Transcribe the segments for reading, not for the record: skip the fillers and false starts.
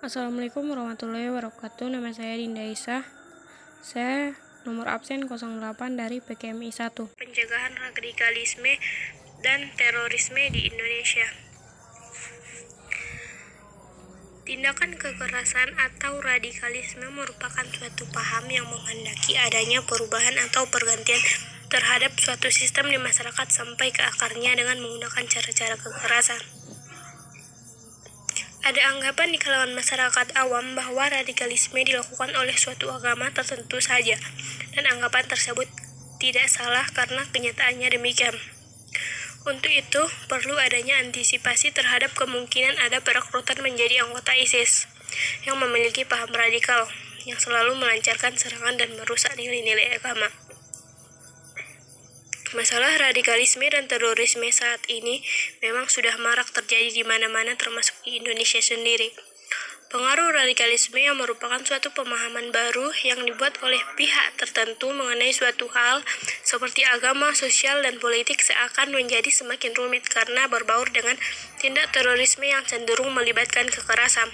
Assalamualaikum warahmatullahi wabarakatuh. Nama saya Dinda Isa. Saya nomor absen 08 dari PKMI 1. Pencegahan radikalisme dan terorisme di Indonesia. Tindakan kekerasan atau radikalisme merupakan suatu paham yang menghendaki adanya perubahan atau pergantian terhadap suatu sistem di masyarakat sampai ke akarnya dengan menggunakan cara-cara kekerasan. Ada anggapan di kalangan masyarakat awam bahwa radikalisme dilakukan oleh suatu agama tertentu saja, dan anggapan tersebut tidak salah karena kenyataannya demikian. Untuk itu, perlu adanya antisipasi terhadap kemungkinan ada perekrutan menjadi anggota ISIS yang memiliki paham radikal, yang selalu melancarkan serangan dan merusak nilai-nilai agama. Masalah radikalisme dan terorisme saat ini memang sudah marak terjadi di mana-mana termasuk di Indonesia sendiri. Pengaruh radikalisme yang merupakan suatu pemahaman baru yang dibuat oleh pihak tertentu mengenai suatu hal seperti agama, sosial, dan politik seakan menjadi semakin rumit karena berbaur dengan tindak terorisme yang cenderung melibatkan kekerasan.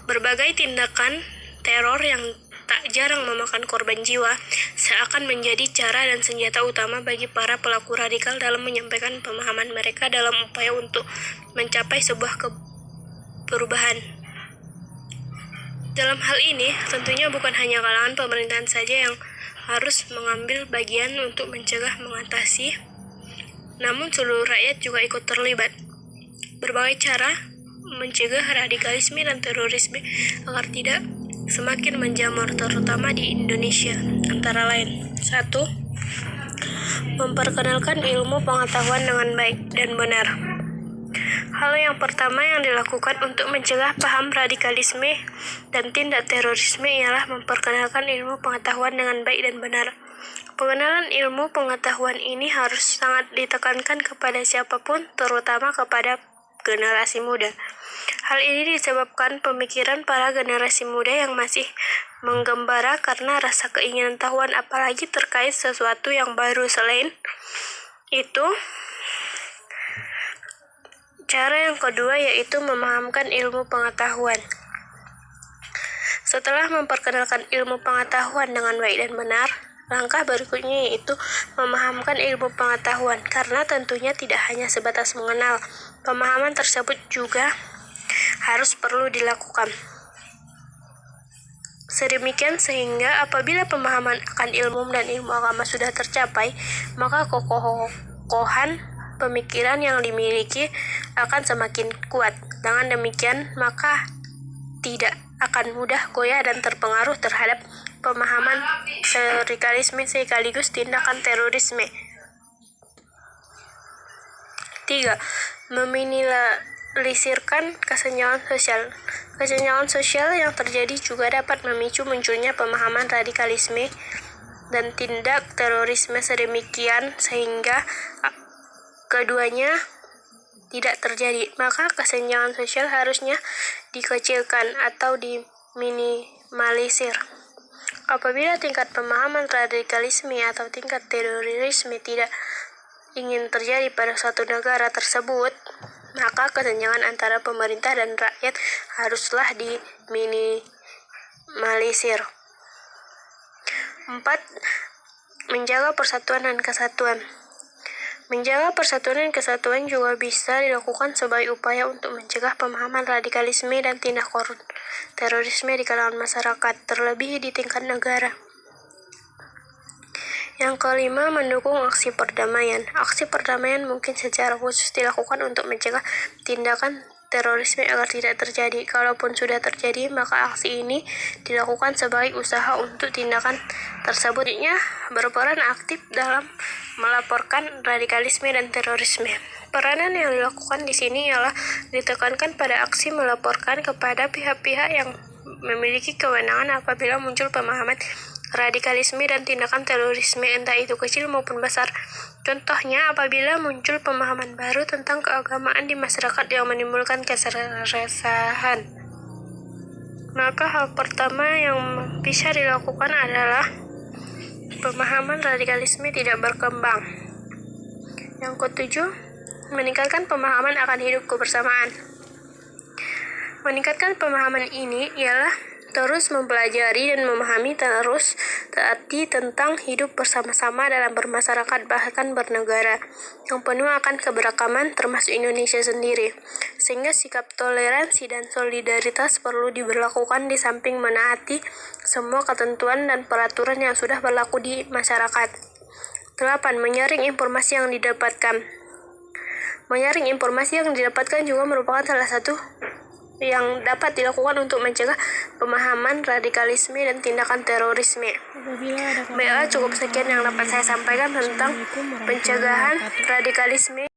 Berbagai tindakan teror yang tak jarang memakan korban jiwa seakan menjadi cara dan senjata utama bagi para pelaku radikal dalam menyampaikan pemahaman mereka dalam upaya untuk mencapai sebuah perubahan. Dalam hal ini, tentunya bukan hanya kalangan pemerintahan saja yang harus mengambil bagian untuk mencegah mengatasi, namun seluruh rakyat juga ikut terlibat. Berbagai cara mencegah radikalisme dan terorisme agar tidak semakin menjamur terutama di Indonesia, antara lain: 1. Memperkenalkan ilmu pengetahuan dengan baik dan benar. Hal yang pertama yang dilakukan untuk mencegah paham radikalisme dan tindak terorisme ialah memperkenalkan ilmu pengetahuan dengan baik dan benar. Pengenalan ilmu pengetahuan ini harus sangat ditekankan kepada siapapun, terutama kepada generasi muda. Hal ini disebabkan pemikiran para generasi muda yang masih menggembara karena rasa keinginan tahuan apalagi terkait sesuatu yang baru. Selain itu, cara yang kedua yaitu memahamkan ilmu pengetahuan. Setelah memperkenalkan ilmu pengetahuan dengan baik dan benar, langkah berikutnya yaitu memahamkan ilmu pengetahuan, karena tentunya tidak hanya sebatas mengenal. Pemahaman tersebut juga harus perlu dilakukan. Sedemikian sehingga apabila pemahaman akan ilmu dan ilmu agama sudah tercapai, maka kokohan pemikiran yang dimiliki akan semakin kuat. Dengan demikian, maka tidak akan mudah goyah dan terpengaruh terhadap pemahaman radikalisme sekaligus tindakan terorisme. 3. Meminimalisirkan kesenjangan sosial. Kesenjangan sosial yang terjadi juga dapat memicu munculnya pemahaman radikalisme dan tindak terorisme sedemikian sehingga keduanya tidak terjadi. Maka kesenjangan sosial harusnya dikecilkan atau diminimalisir. Apabila tingkat pemahaman radikalisme atau tingkat terorisme tidak ingin terjadi pada suatu negara tersebut, maka kesenjangan antara pemerintah dan rakyat haruslah diminimalisir. 4. Menjaga persatuan dan kesatuan. Menjaga persatuan dan kesatuan juga bisa dilakukan sebagai upaya untuk mencegah pemahaman radikalisme dan tindak terorisme di kalangan masyarakat, terlebih di tingkat negara. Yang kelima, mendukung aksi perdamaian. Aksi perdamaian mungkin secara khusus dilakukan untuk mencegah tindakan terorisme agar tidak terjadi. Kalaupun sudah terjadi, maka aksi ini dilakukan sebagai usaha untuk tindakan tersebut. Berperan aktif dalam melaporkan radikalisme dan terorisme. Peranan yang dilakukan di sini ialah ditekankan pada aksi melaporkan kepada pihak-pihak yang memiliki kewenangan apabila muncul pemahaman radikalisme dan tindakan terorisme, entah itu kecil maupun besar. Contohnya, apabila muncul pemahaman baru tentang keagamaan di masyarakat yang menimbulkan keresahan, maka hal pertama yang bisa dilakukan adalah pemahaman radikalisme tidak berkembang. Yang ketujuh, meningkatkan pemahaman akan hidup kebersamaan. Meningkatkan pemahaman ini ialah terus mempelajari dan memahami terus arti tentang hidup bersama-sama dalam bermasyarakat bahkan bernegara yang penuh akan keberagaman termasuk Indonesia sendiri. Sehingga sikap toleransi dan solidaritas perlu diberlakukan di samping menaati semua ketentuan dan peraturan yang sudah berlaku di masyarakat. 8. Menyaring informasi yang didapatkan. Menyaring informasi yang didapatkan juga merupakan salah satu yang dapat dilakukan untuk mencegah pemahaman radikalisme dan tindakan terorisme. Baiklah, cukup sekian yang dapat saya sampaikan tentang pencegahan radikalisme.